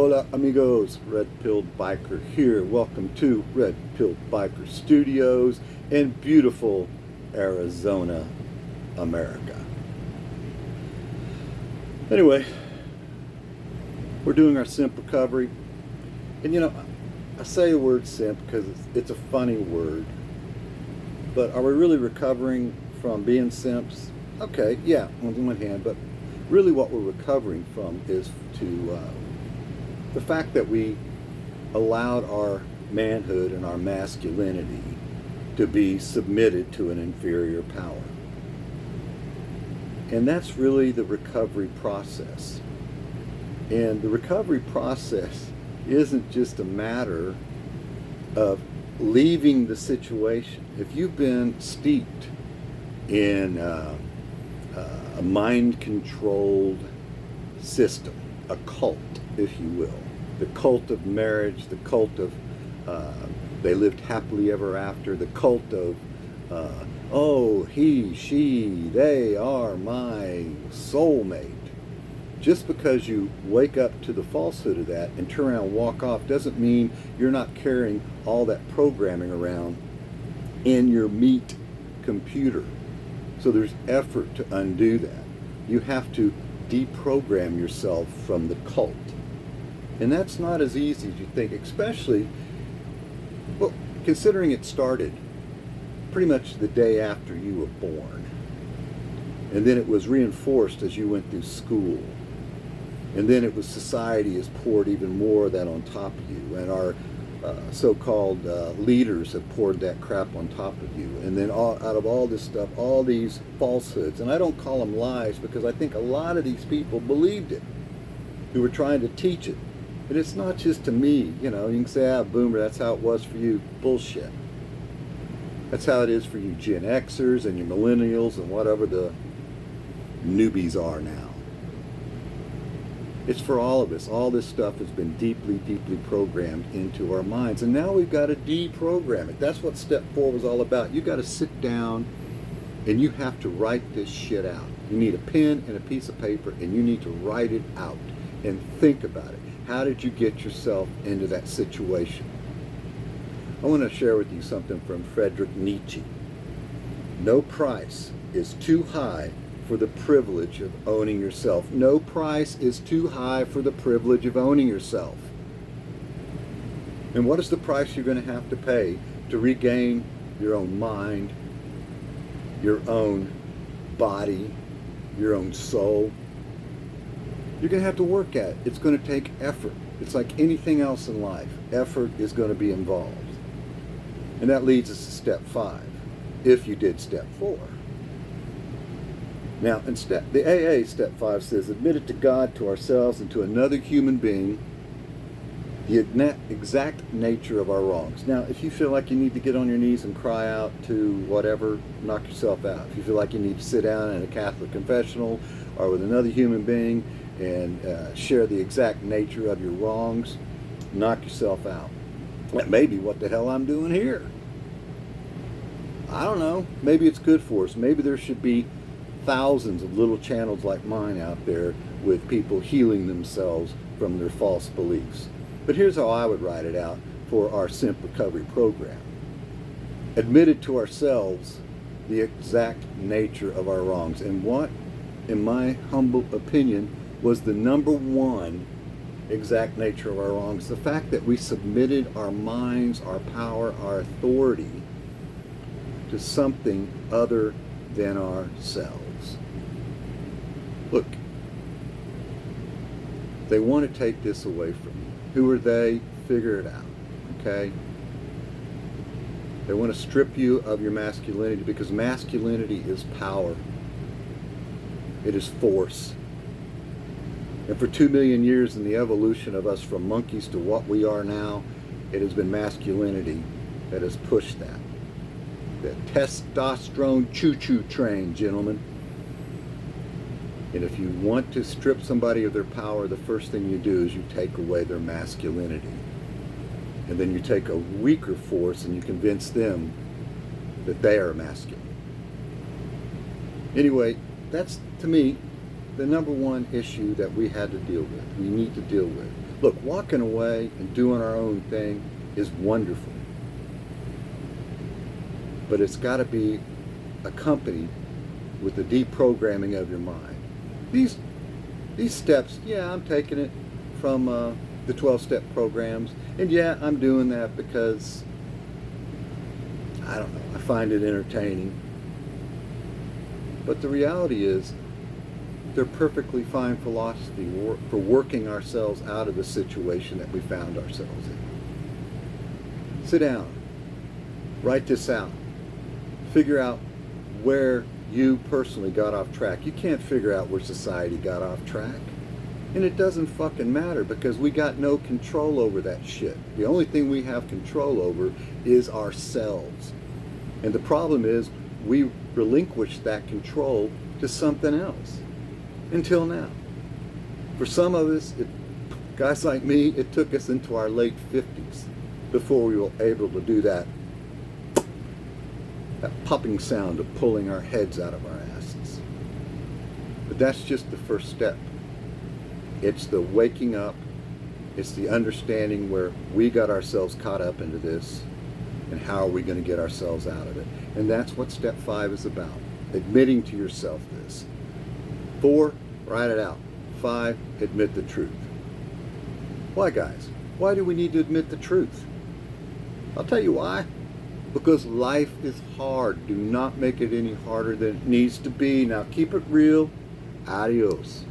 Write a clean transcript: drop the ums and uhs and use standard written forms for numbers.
Hola amigos, Red Pilled Biker here. Welcome to Red Pilled Biker Studios in beautiful Arizona, America. Anyway, we're doing our simp recovery. And you know, I say the word simp because it's a funny word. But are we really recovering from being simps? Okay, yeah, on one hand, but really what we're recovering from is the fact that we allowed our manhood and our masculinity to be submitted to an inferior power. And that's really the recovery process. And the recovery process isn't just a matter of leaving the situation. If you've been steeped in a mind-controlled system, a cult, if you will, the cult of marriage, the cult of they lived happily ever after, the cult of oh, he, she, they are my soulmate. Just because you wake up to the falsehood of that and turn around and walk off doesn't mean you're not carrying all that programming around in your meat computer. So there's effort to undo that. You have to deprogram yourself from the cult. And that's not as easy as you think, especially, well, considering it started pretty much the day after you were born. And then it was reinforced as you went through school. And then it was society has poured even more of that on top of you. And our so-called leaders have poured that crap on top of you. And then out of all this stuff, all these falsehoods, and I don't call them lies because I think a lot of these people believed it, who were trying to teach it. And it's not just to me, you know, you can say, ah, boomer, that's how it was for you. Bullshit. That's how it is for you Gen Xers and your millennials and whatever the newbies are now. It's for all of us. All this stuff has been deeply, deeply programmed into our minds. And now we've got to deprogram it. That's what step 4 was all about. You've got to sit down and you have to write this shit out. You need a pen and a piece of paper and you need to write it out and think about it. How did you get yourself into that situation? I want to share with you something from Friedrich Nietzsche. No price is too high for the privilege of owning yourself. No price is too high for the privilege of owning yourself. And what is the price you're going to have to pay to regain your own mind, your own body, your own soul? You're going to have to work at it. It's going to take effort. It's like anything else in life. Effort is going to be involved. And that leads us to step 5, if you did step 4. Now, in the AA step 5 says, admit it to God, to ourselves, and to another human being, the exact nature of our wrongs. Now, if you feel like you need to get on your knees and cry out to whatever, knock yourself out. If you feel like you need to sit down in a Catholic confessional or with another human being and share the exact nature of your wrongs, knock yourself out. That may be what the hell I'm doing here. I don't know. Maybe it's good for us. Maybe there should be thousands of little channels like mine out there with people healing themselves from their false beliefs. But here's how I would write it out for our Simp Recovery program. Admitted to ourselves the exact nature of our wrongs. And what, in my humble opinion, was the number one exact nature of our wrongs? The fact that we submitted our minds, our power, our authority to something other than ourselves. Look, they want to take this away from you. Who are they? Figure it out, okay? They want to strip you of your masculinity because masculinity is power. It is force. And for 2 million years in the evolution of us from monkeys to what we are now, it has been masculinity that has pushed that. The testosterone choo-choo train, gentlemen. And if you want to strip somebody of their power, the first thing you do is you take away their masculinity. And then you take a weaker force and you convince them that they are masculine. Anyway, that's, to me, the number one issue that we had to deal with, we need to deal with. Look, walking away and doing our own thing is wonderful. But it's got to be accompanied with the deprogramming of your mind. These steps, yeah, I'm taking it from the 12-step programs. And yeah, I'm doing that because, I don't know, I find it entertaining. But the reality is, they're perfectly fine philosophy for working ourselves out of the situation that we found ourselves in. Sit down, write this out, figure out where you personally got off track. You can't figure out where society got off track. And it doesn't fucking matter because we got no control over that shit. The only thing we have control over is ourselves. And the problem is we relinquish that control to something else. Until now. For some of us, guys like me, it took us into our late 50s before we were able to do that popping sound of pulling our heads out of our asses. But that's just the first step. It's the waking up. It's the understanding where we got ourselves caught up into this and how are we going to get ourselves out of it. And that's what step 5 is about. Admitting to yourself this. 4, write it out. 5, admit the truth. Why, guys? Why do we need to admit the truth? I'll tell you why. Because life is hard. Do not make it any harder than it needs to be. Now keep it real. Adios.